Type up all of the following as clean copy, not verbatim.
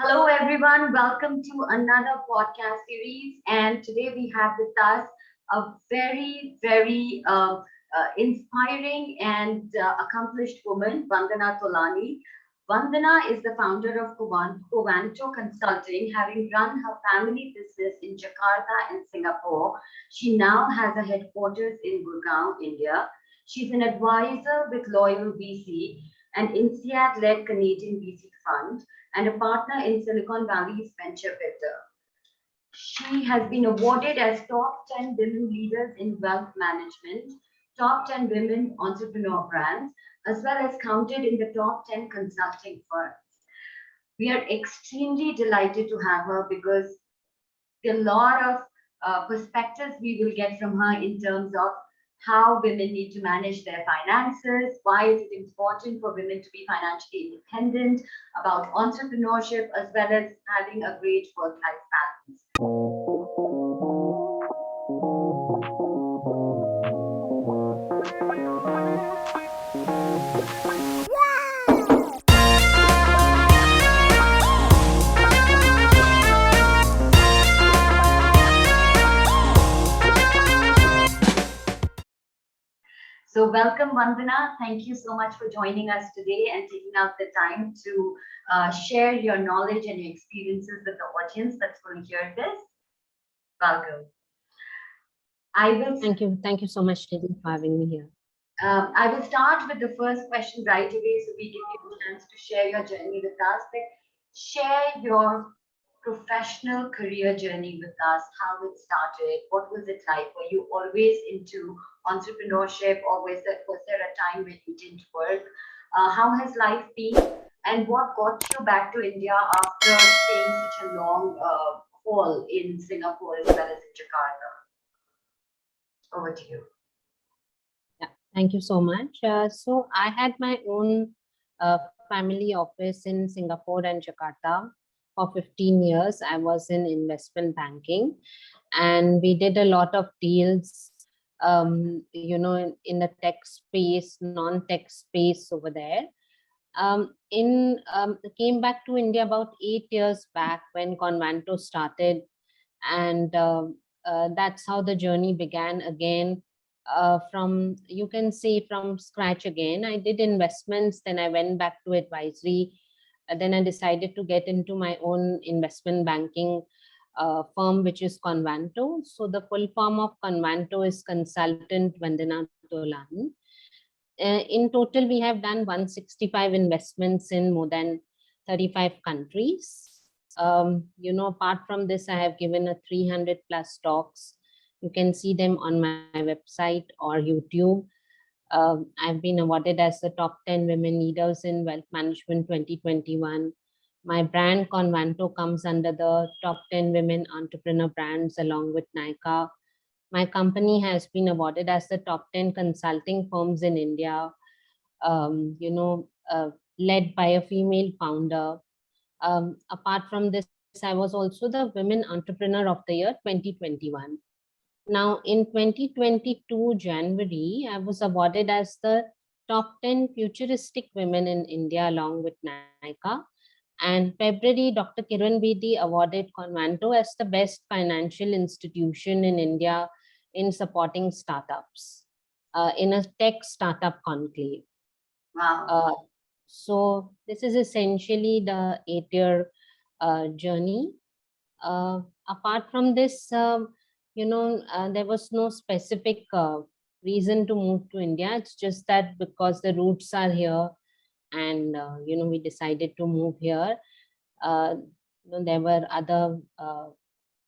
Hello, everyone. Welcome to another podcast series. And today we have with us a very inspiring and accomplished woman, Vandana Tolani. Vandana is the founder of Convanto Consulting, having run her family business in Jakarta and Singapore. She now has a headquarters in Gurgaon, India. She's an advisor with Loyal VC, an INSEAD-led Canadian VC fund and a partner in Silicon Valley's venture builder. She has been awarded as top 10 women leaders in wealth management, top 10 women entrepreneur brands, as well as counted in the top 10 consulting firms. We are extremely delighted to have her because a lot of perspectives we will get from her in terms of how women need to manage their finances, why is it important for women to be financially independent, about entrepreneurship, as well as having a great work-life balance. So welcome, Vandana. Thank you so much for joining us today and taking out the time to share your knowledge and your experiences with the audience that's going to hear this. Welcome. Thank you so much, Lily, for having me here. I will start with the first question right away, so we give you a chance to share your journey with us. Share your professional career journey with us, how it started, what was it like? Were you always into entrepreneurship, or was there a time when you didn't work? How has life been, and what got you back to India after staying such a long haul in Singapore as well as in Jakarta? Over to you. Yeah, thank you so much. So I had my own family office in Singapore and Jakarta. For 15 years, I was in investment banking, and we did a lot of deals, in the tech space, non-tech space over there. Came back to India about 8 years back when Convanto started, and that's how the journey began again. You can say from scratch again. I did investments, then I went back to advisory. Then I decided to get into my own investment banking firm, which is Convanto. So the full form of Convanto is Consultant Vandana Tolani. In total, we have done 165 investments in more than 35 countries. Apart from this, I have given a 300 plus talks. You can see them on my website or YouTube. I've been awarded as the top 10 women leaders in wealth management 2021. My brand Convanto comes under the top 10 women entrepreneur brands along with Nykaa. My company has been awarded as the top 10 consulting firms in India, led by a female founder. Apart from this, I was also the Women Entrepreneur of the Year 2021. Now, in 2022 January, I was awarded as the top 10 futuristic women in India along with Nykaa. And February, Dr. Kiran Bedi awarded Convanto as the best financial institution in India in supporting startups in a tech startup conclave. Wow. So this is essentially the 8-year journey. Apart from this, there was no specific reason to move to India. It's just that because the roots are here, and we decided to move here. There were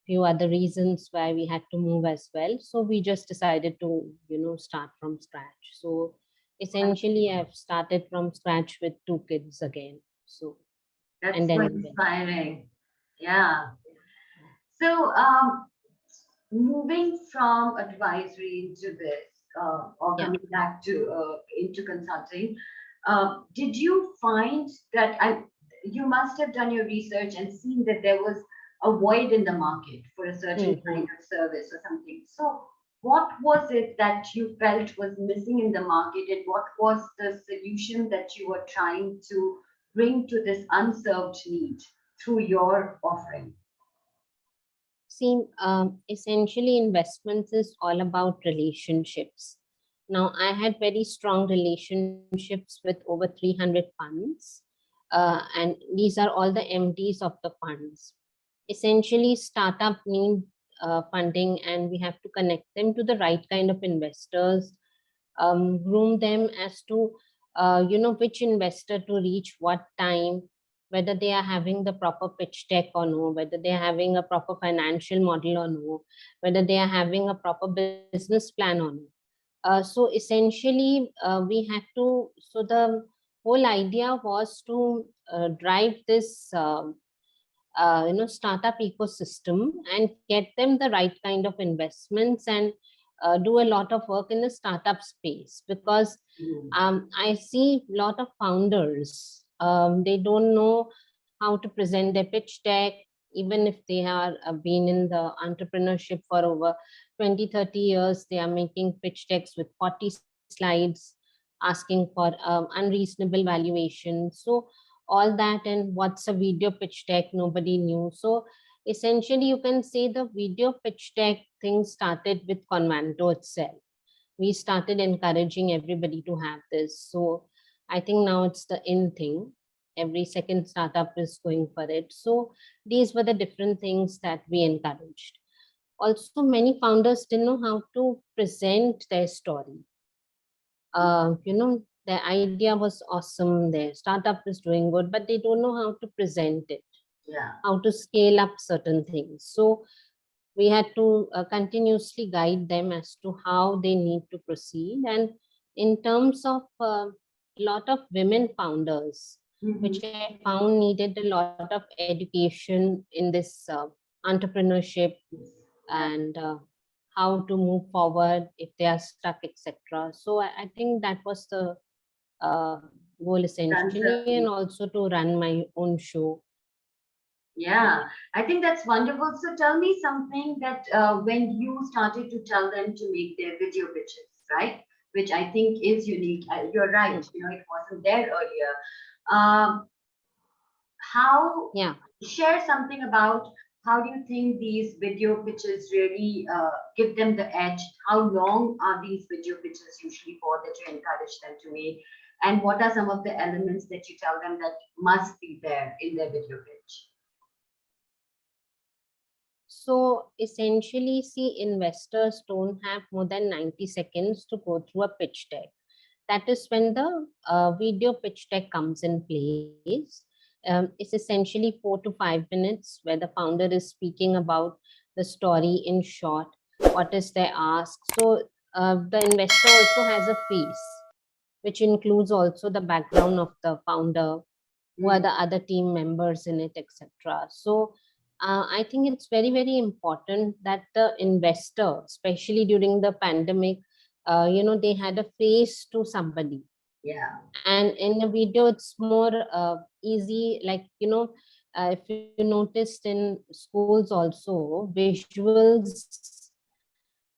few other reasons why we had to move as well. So we just decided to start from scratch. So essentially, I've started from scratch with 2 kids again. So that's so inspiring. Yeah. So moving from advisory into this, or coming back to into consulting, did you find that you must have done your research and seen that there was a void in the market for a certain kind of service or something? So what was it that you felt was missing in the market, and what was the solution that you were trying to bring to this unserved need through your offering? See, essentially, investments is all about relationships. Now, I had very strong relationships with over 300 funds, and these are all the MDs of the funds. Essentially, startup need funding, and we have to connect them to the right kind of investors, groom them as to which investor to reach what time, whether they are having the proper pitch deck or no, whether they are having a proper financial model or no, whether they are having a proper business plan or no. So essentially, we had to. So the whole idea was to drive this. Startup ecosystem and get them the right kind of investments and do a lot of work in the startup space, because I see a lot of founders, they don't know how to present their pitch deck, even if they are been in the entrepreneurship for over 20-30 years. They are making pitch decks with 40 slides, asking for unreasonable valuation. So all that, and what's a video pitch deck, nobody knew. So essentially, you can say the video pitch deck thing started with Convanto itself. We started encouraging everybody to have this. So I think now it's the in thing. Every second startup is going for it. So these were the different things that we encouraged. Also, many founders didn't know how to present their story. The idea was awesome, their startup is doing good, but they don't know how to present it, how to scale up certain things. So we had to continuously guide them as to how they need to proceed. And in terms of a lot of women founders, which I found needed a lot of education in this entrepreneurship, and how to move forward if they are stuck, etc. So I think that was the goal essentially, and also to run my own show. Yeah, I think that's wonderful. So tell me something that when you started to tell them to make their video pitches, right? Which I think is unique. You're right, it wasn't there earlier. How, share something about how do you think these video pitches really give them the edge? How long are these video pitches usually for that you encourage them to make? And what are some of the elements that you tell them that must be there in their video pitch? So essentially, see, investors don't have more than 90 seconds to go through a pitch deck. That is when the video pitch deck comes in place. It's essentially 4 to 5 minutes where the founder is speaking about the story in short, what is their ask. So the investor also has a face, which includes also the background of the founder, who are the other team members in it, etc. So I think it's very, very important that the investor, especially during the pandemic, they had a face to somebody. Yeah. And in the video, it's more easy. Like, if you noticed in schools also, visuals,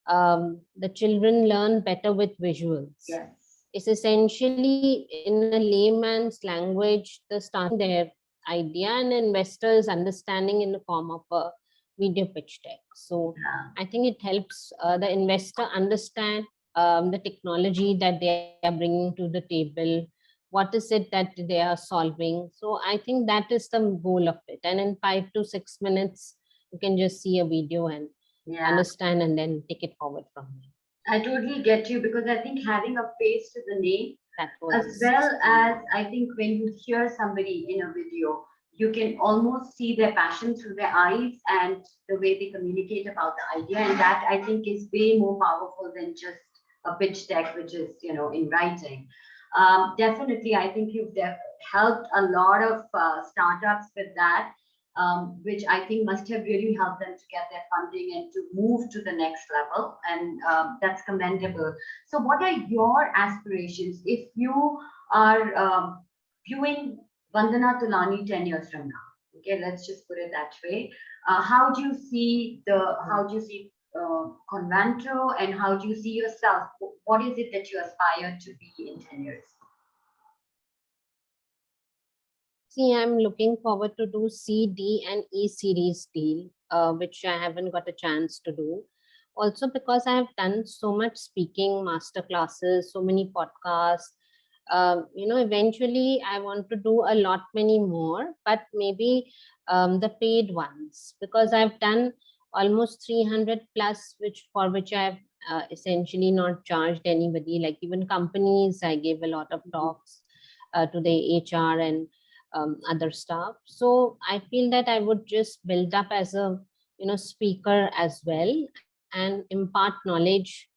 the children learn better with visuals. Yes. It's essentially, in a layman's language, the starting their idea and investors understanding in the form of a video pitch deck. So I think it helps the investor understand the technology that they are bringing to the table. What is it that they are solving? So I think that is the goal of it. And in 5 to 6 minutes, you can just see a video and understand and then take it forward from there. I totally get you, because I think having a face to the name, as well as I think when you hear somebody in a video, you can almost see their passion through their eyes and the way they communicate about the idea. And that I think is way more powerful than just a pitch deck, which is, in writing. Definitely, I think you've helped a lot of startups with that. Which I think must have really helped them to get their funding and to move to the next level. And that's commendable. So what are your aspirations if you are viewing Vandana Tolani 10 years from now? Okay, let's just put it that way. How do you see Convanto, and how do you see yourself? What is it that you aspire to be in 10 years? See, I'm looking forward to do C, D, and E series deal, which I haven't got a chance to do. Also, because I have done so much speaking, master classes, so many podcasts. Eventually, I want to do a lot many more, but maybe the paid ones, because I've done almost 300 plus, which I've essentially not charged anybody. Like even companies, I gave a lot of talks to the HR and other stuff. So I feel that I would just build up as a speaker as well and impart knowledge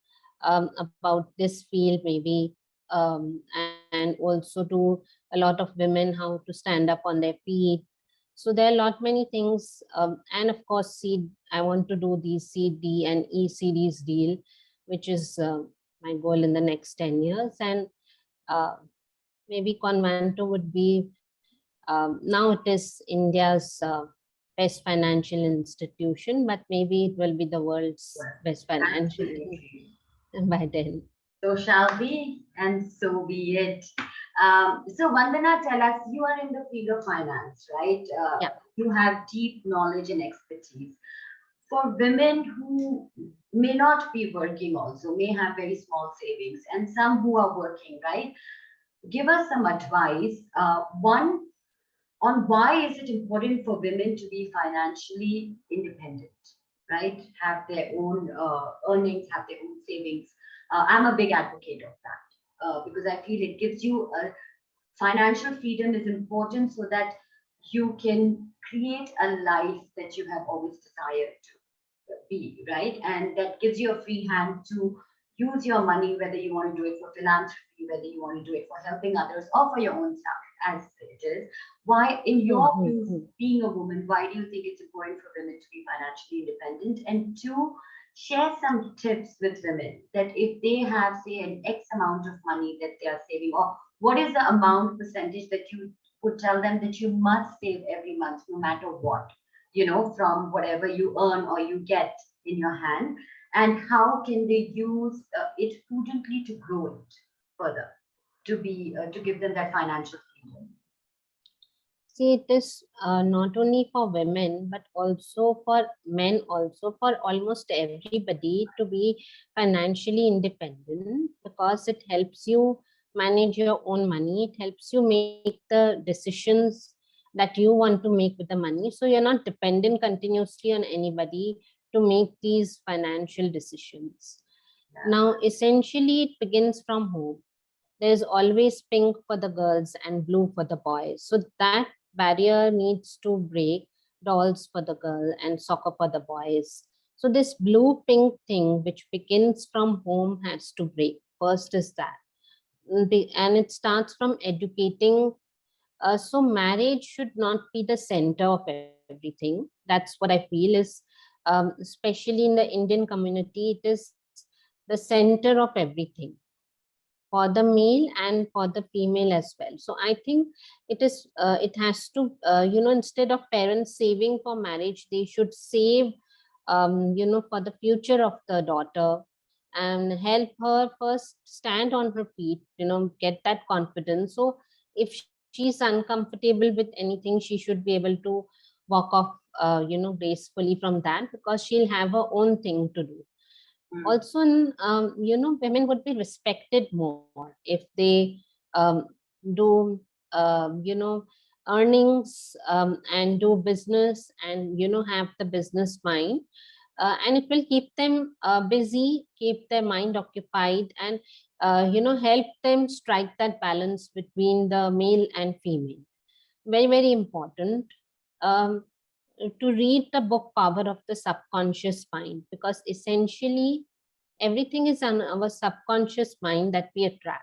about this field maybe, and also to a lot of women how to stand up on their feet. So there are a lot many things, and of course I want to do the CD and E series deal, which is my goal in the next 10 years. And uh, maybe Convanto would be, now it is India's best financial institution, but maybe it will be the world's Well, best financial absolutely. by then. So shall be, and so be it. So Vandana, tell us, you are in the field of finance, right? Yeah. You have deep knowledge and expertise. For women who may not be working also, may have very small savings, and some who are working, right? Give us some advice. One, on why is it important for women to be financially independent, right? Have their own earnings, have their own savings. I'm a big advocate of that because I feel it gives you a financial freedom is important so that you can create a life that you have always desired to be, right? And that gives you a free hand to use your money, whether you want to do it for philanthropy, whether you want to do it for helping others or for your own self, as it is. Why, in your views, Mhm. being a woman, why do you think it's important for women to be financially independent? And two, share some tips with women that if they have, say, an X amount of money that they are saving, or what is the amount percentage that you would tell them that you must save every month, no matter what, from whatever you earn or you get in your hand, and how can they use it prudently to grow it further, to give them that financial freedom. See, it is not only for women, but also for men, also for almost everybody to be financially independent, because it helps you manage your own money. It helps you make the decisions that you want to make with the money. So you're not dependent continuously on anybody to make these financial decisions. Yeah. Now, essentially, it begins from home. There's always pink for the girls and blue for the boys. So that barrier needs to break. Dolls for the girl and soccer for the boys. So this blue pink thing, which begins from home, has to break. First is that. And it starts from educating. So marriage should not be the center of everything. That's what I feel is, especially in the Indian community, it is the center of everything for the male and for the female as well. So I think it has to, instead of parents saving for marriage, they should save, for the future of the daughter, and help her first stand on her feet, get that confidence. So if she's uncomfortable with anything, she should be able to walk off, gracefully from that, because she'll have her own thing to do. Mm. Also, women would be respected more if they do, earnings, and do business, and have the business mind, and it will keep them busy, keep their mind occupied, and help them strike that balance between the male and female. Very, very important. um, to read the book Power of the Subconscious Mind, because essentially everything is on our subconscious mind that we attract,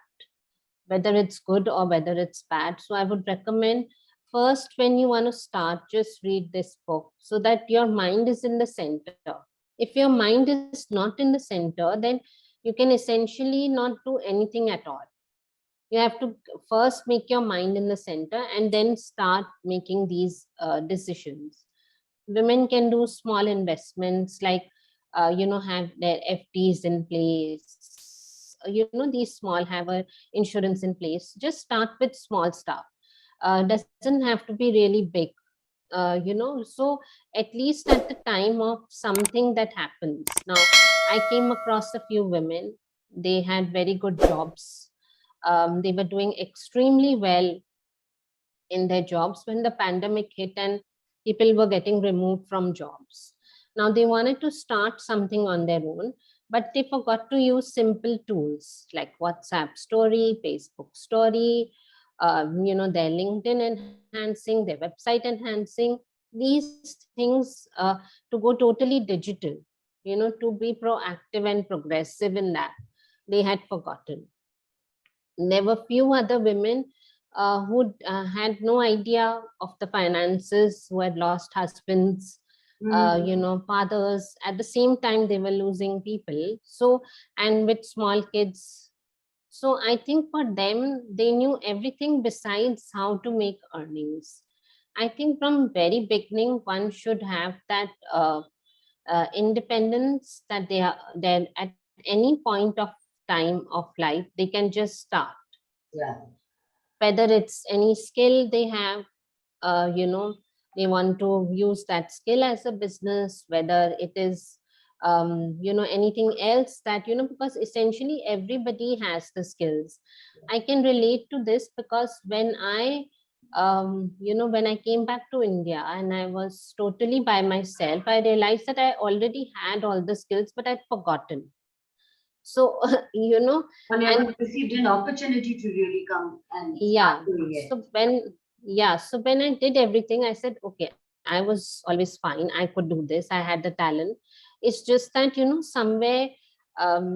whether it's good or whether it's bad. So I would recommend, first, when you want to start, just read this book so that your mind is in the center. If your mind is not in the center, then you can essentially not do anything at all. You have to first make your mind in the center and then start making these decisions. Women can do small investments, like have their FDs in place, these small, have a insurance in place. Just start with small stuff. doesn't have to be really big. So at least at the time of something that happens. Now, I came across a few women. They had very good jobs. They were doing extremely well in their jobs when the pandemic hit and people were getting removed from jobs. Now they wanted to start something on their own, but they forgot to use simple tools like WhatsApp story, Facebook story, their LinkedIn enhancing, their website enhancing, these things to go totally digital, to be proactive and progressive in that. They had forgotten. There were few other women who had no idea of the finances, who had lost husbands, fathers. At the same time, they were losing people. So, and with small kids. So I think for them, they knew everything besides how to make earnings. I think from very beginning, one should have that independence, that they are then at any point of time of life, they can just start. Yeah. Whether it's any skill they have, they want to use that skill as a business, whether it is anything else that, because essentially everybody has the skills. I can relate to this because when I came back to India and I was totally by myself, I realized that I already had all the skills, but I'd forgotten. So, I and never received an opportunity to really come and start yeah, doing it. so when I did everything, I said, okay, I was always fine, I could do this, I had the talent. It's just that, somewhere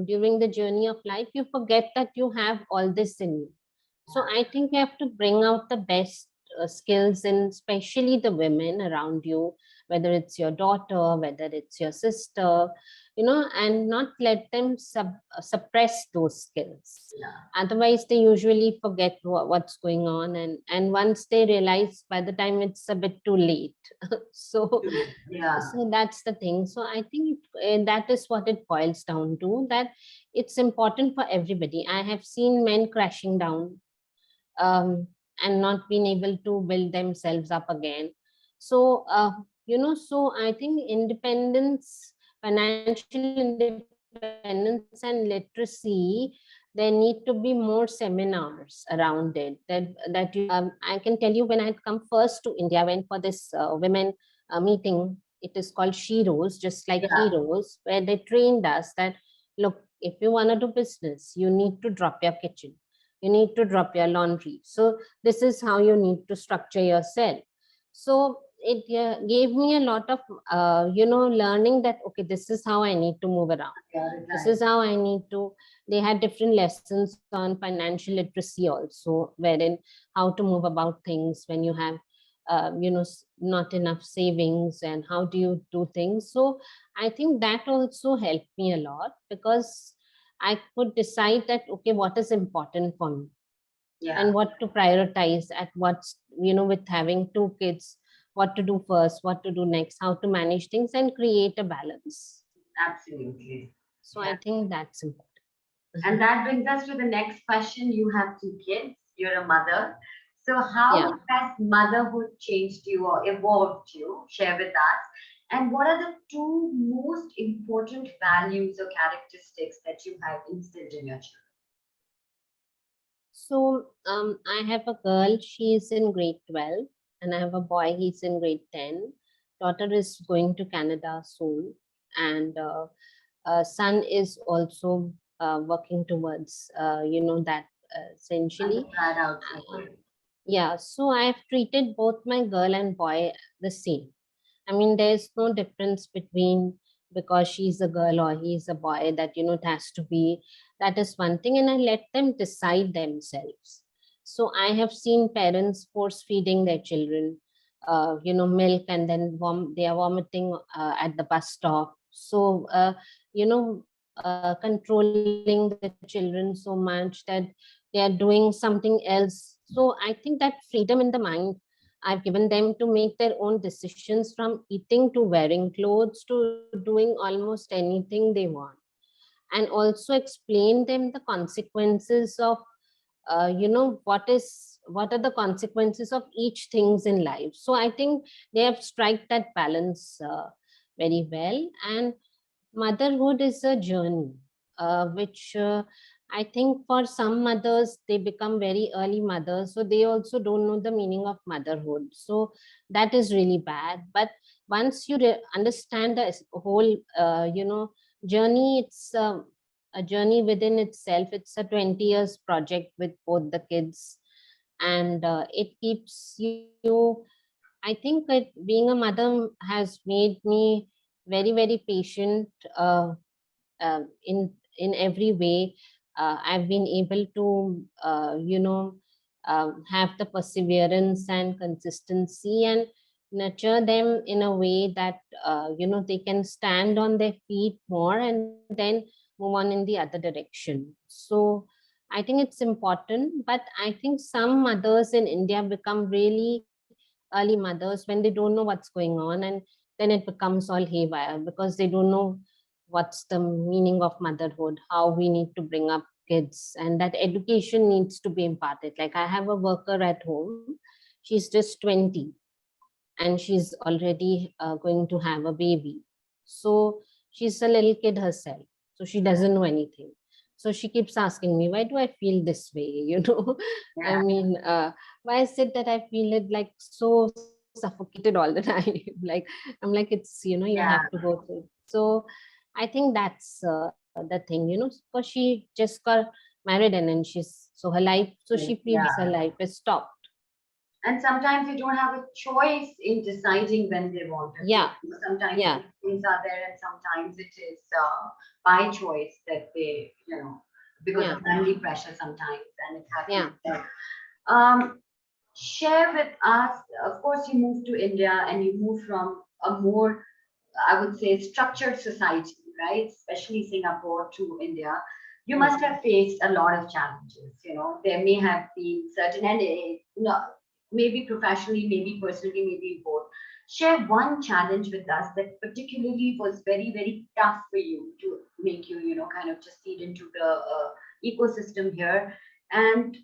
during the journey of life, you forget that you have all this in you. So I think you have to bring out the best skills in especially the women around you, whether it's your daughter, whether it's your sister, and not let them suppress those skills. Yeah. Otherwise they usually forget what's going on, and once they realize, by the time it's a bit too late. so Yeah. so that's the thing. So I think that is what it boils down to, that it's important for everybody. I have seen men crashing down, um, and not being able to build themselves up again. So so I think independence, financial independence and literacy, there need to be more seminars around it. I can tell you, when I had come first to India, I went for this women meeting. It is called Sheroes, just like Yeah. Heroes, where they trained us that, look, if you want to do business, you need to drop your kitchen, you need to drop your laundry. So this is how you need to structure yourself. So it gave me a lot of learning, that okay, this is how I need to move around, Yeah. this Right. is how I need to. They had different lessons on financial literacy also, wherein how to move about things when you have not enough savings, and how do you do things. So I think that also helped me a lot, because I could decide that, okay, what is important for me Yeah. and what to prioritize at what's, with having two kids, what to do first, what to do next, how to manage things and create a balance. Absolutely. So I Yeah. think that's And important. that brings us to the next question. You have two kids, you're a mother. So, Yeah. how has motherhood changed you or evolved you? Share with us. And what are the two most important values or characteristics that you have instilled in your children? So I have a girl, she is in grade 12, and I have a boy, he's in grade 10. Daughter is going to Canada soon, and son is also working towards, that essentially. Undergrad outside. Uh, yeah, so I've treated both my girl and boy the same. I mean, there's no difference between, because she's a girl or he's a boy, that, it has to be, that is one thing. And I let them decide themselves. So I have seen parents force feeding their children, milk, and then they are vomiting at the bus stop. So, controlling the children so much that they are doing something else. So I think that freedom in the mind I've given them to make their own decisions, from eating to wearing clothes to doing almost anything they want. And also explain them the consequences of, what is what are the consequences of each things in life. So I think they have struck that balance very well. And motherhood is a journey, which I think for some mothers, they become very early mothers, so they also don't know the meaning of motherhood. So that is really bad. But once you understand the whole, journey, it's a journey within itself. It's a 20 years project with both the kids, and it keeps you. I think that being a mother has made me very, very patient in every way. I've been able to have the perseverance and consistency and nurture them in a way that they can stand on their feet more and then move on in the other direction. So I think it's important, but I think some mothers in India become really early mothers when they don't know what's going on, and then it becomes all haywire because they don't know what's the meaning of motherhood, how we need to bring up kids, and that education needs to be imparted. Like, I have a worker at home, she's just 20, and she's already going to have a baby. So she's a little kid herself, so she doesn't know anything. So she keeps asking me, why do I feel this way? I Yeah. mean, why is it that I feel it like so suffocated all the time? Like, I'm like, it's, you have to Yeah. go through. So I think that's the thing, because she just got married, and then so her life, so she feels her Yeah. life is stopped. And sometimes they don't have a choice in deciding when they want a Yeah, kid. Sometimes yeah, these things are there, and sometimes it is by choice that they, because yeah, of family pressure sometimes, and it yeah. happens. Um, Share with us, of course, you moved to India and you moved from a more, I would say, structured society, right? Especially Singapore to India. You Hmm. must have faced a lot of challenges. There may have been certain, and maybe professionally, maybe personally, maybe both. Share one challenge with us that particularly was very, very tough for you to make you, kind of just seed into the ecosystem here. And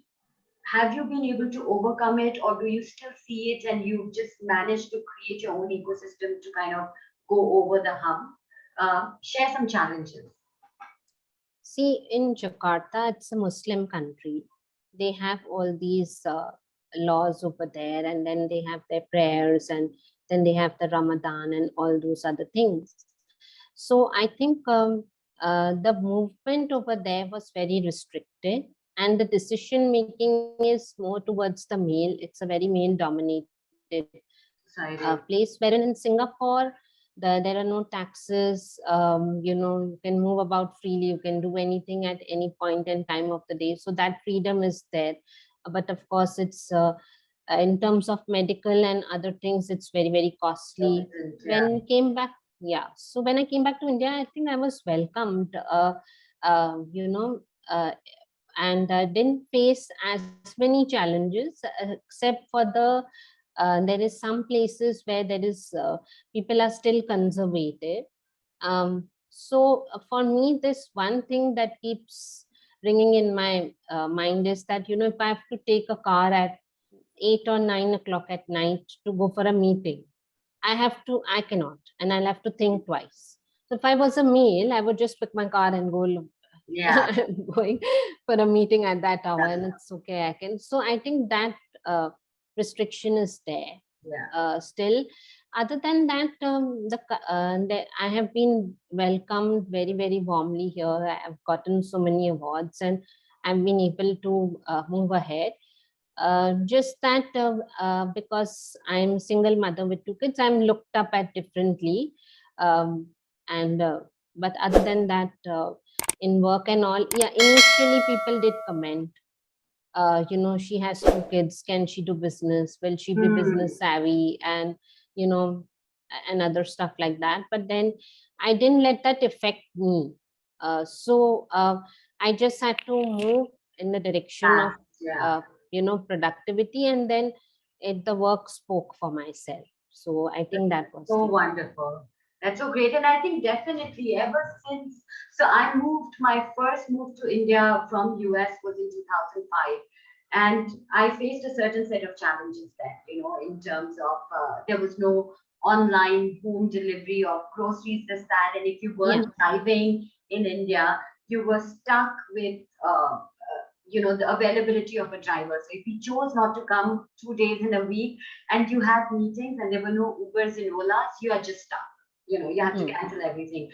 have you been able to overcome it, or do you still see it and you've just managed to create your own ecosystem to kind of go over the hump? Share some challenges. See, in Jakarta, it's a Muslim country. They have all these laws over there, and then they have their prayers, and then they have the Ramadan and all those other things. So I think the movement over there was very restricted, and the decision making is more towards the male. It's a very male dominated place, Society. wherein in Singapore, there are no taxes. You can move about freely, you can do anything at any point in time of the day, so that freedom is there. But of course, it's in terms of medical and other things, it's very, very costly. Yeah. When came back, yeah, so when I came back to India, I think I was welcomed, uh, you know uh, and didn't face as many challenges, except for there is some places where there is people are still conservative. So for me, this one thing that keeps ringing in my mind is that, if I have to take a car at 8 or 9 o'clock at night to go for a meeting, I cannot, and I'll have to think twice. So if I was a male, I would just pick my car and go, Yeah. going for a meeting at that hour, and it's okay, I can. So I think that uh, restriction is there Yeah. still. Other than that, I have been welcomed very, very warmly here. I have gotten so many awards, and I've been able to move ahead. Just that because I'm single mother with two kids, I'm looked up at differently. Um, and But other than that, in work and all, yeah, initially people did comment, she has two kids, can she do business, will she be Hmm. business savvy, and you know and other stuff like that. But then I didn't let that affect me. So I just had to move in the direction of Fast. Yeah. uh, productivity, and then the work spoke for myself. So I think that was So the. wonderful. That's so great. And I think definitely ever since, so I moved, my first move to India from US was in 2005. And I faced a certain set of challenges there, in terms of there was no online home delivery of groceries, this, that. And if you Yeah, weren't driving in India, you were stuck with, the availability of a driver. So if you chose not to come 2 days in a week and you have meetings and there were no Ubers and Olas, you are just stuck. You have to mm, cancel everything.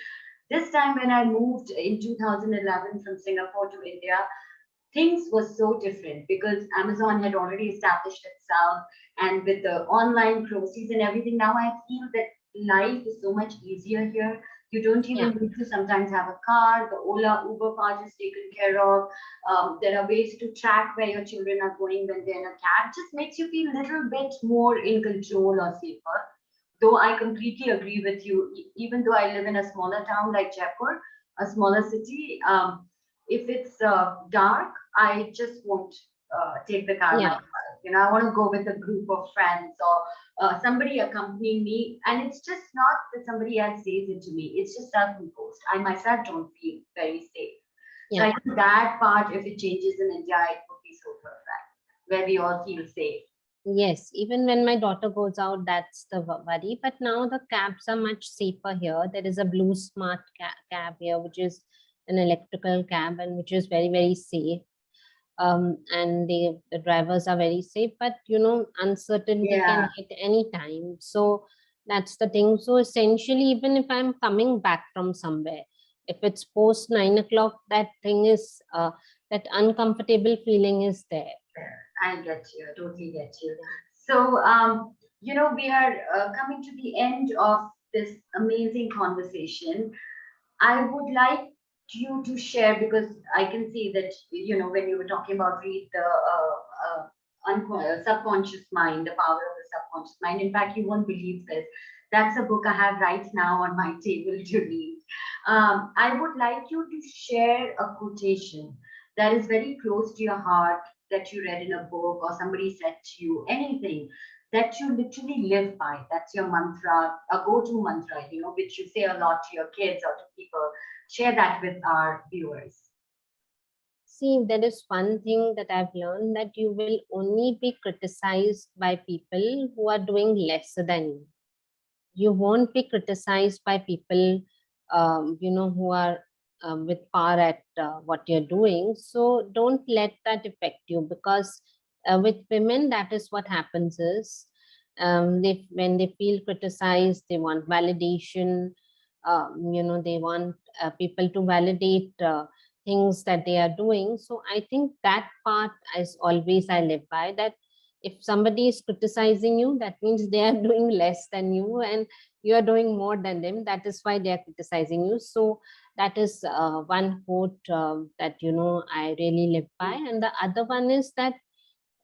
This time when I moved in 2011 from Singapore to India, things were so different because Amazon had already established itself, and with the online groceries and everything, now I feel that life is so much easier here. You don't yeah, even need to sometimes have a car. The Ola, Uber part is taken care of. There are ways to track where your children are going when they're in a cab. Just makes you feel a little bit more in control or safer. Though I completely agree with you, even though I live in a smaller town like Jaipur, a smaller city, if it's dark, I just won't take the car yeah, myself. I want to go with a group of friends or somebody accompanying me. And it's just not that somebody else says it to me. It's just self-imposed. I myself don't feel very safe. So yeah. I think that part, if it changes in India, it would be so perfect, where we all feel safe. Yes, even when my daughter goes out, that's the worry. But now the cabs are much safer here. There is a Blue Smart cab here, which is an electrical cab and which is very, very safe. And the drivers are very safe, but uncertainty Yeah. can hit any time. So that's the thing. So essentially, even if I'm coming back from somewhere, if it's post 9 o'clock, that thing is that uncomfortable feeling is there. I get you. I totally get you. So, we are coming to the end of this amazing conversation. I would like you to share, because I can see that, when you were talking about read the subconscious mind, the power of the subconscious mind. In fact, you won't believe this. That's a book I have right now on my table to read. I would like you to share a quotation that is very close to your heart, that you read in a book or somebody said to you, anything that you literally live by. That's your mantra, a go-to mantra, which you say a lot to your kids or to people. Share that with our viewers. See, there is one thing that I've learned, that you will only be criticized by people who are doing lesser than you. You won't be criticized by people, who are with power at what you're doing. So don't let that affect you, because with women, that is what happens is, when they feel criticized, they want validation. They want people to validate things that they are doing. So I think that part is always I live by, that if somebody is criticizing you, that means they are doing less than you and you are doing more than them. That is why they are criticizing you. So that is one quote that I really live by. And the other one is that,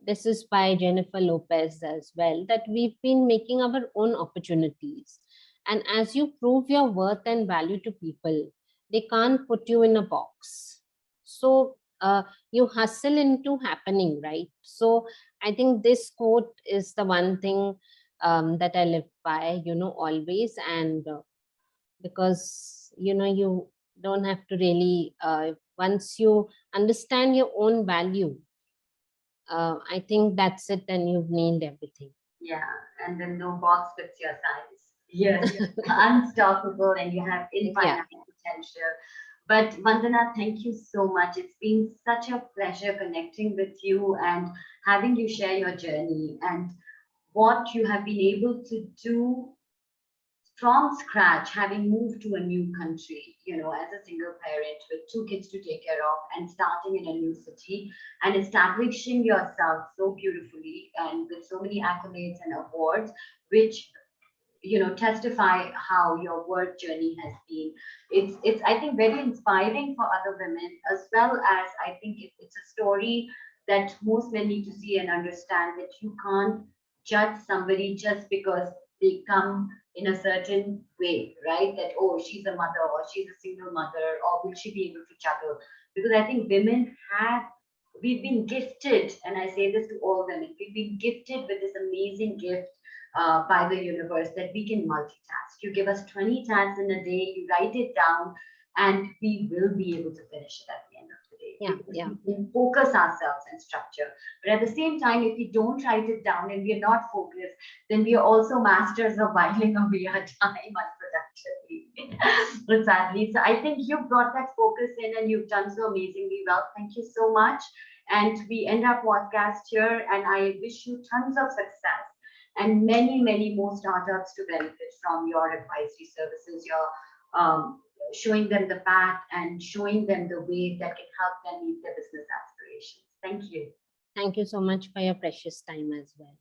this is by Jennifer Lopez as well, that we've been making our own opportunities. And as you prove your worth and value to people, they can't put you in a box. So you hustle into happening, right? So I think this quote is the one thing that I live by, always. And because, you don't have to really, once you understand your own value, I think that's it, and you've named everything. Yeah, and then no box fits your size. Yes, unstoppable, and you have Yeah. infinite potential. But Vandana, thank you so much. It's been such a pleasure connecting with you and having you share your journey and what you have been able to do from scratch, having moved to a new country, as a single parent with two kids to take care of and starting in a new city and establishing yourself so beautifully and with so many accolades and awards, which testify how your work journey has been. It's I think very inspiring for other women, as well as I think it's a story that most men need to see and understand, that you can't judge somebody just because they come in a certain way, right? That, oh, she's a mother or she's a single mother, or will she be able to juggle? Because I think women have, we've been gifted, and I say this to all women, we've been gifted with this amazing gift by the universe, that we can multitask. You give us 20 tasks in a day, you write it down, and we will be able to finish it at the end of the day. Yeah. We focus ourselves and structure. But at the same time, if we don't write it down and we're not focused, then we are also masters of whiling away our time unproductively. But sadly, so I think you brought that focus in and you've done so amazingly well. Thank you so much. And we end our podcast here, and I wish you tons of success and many, many more startups to benefit from your advisory services, your showing them the path and showing them the way that can help them meet their business aspirations. Thank you. Thank you so much for your precious time as well.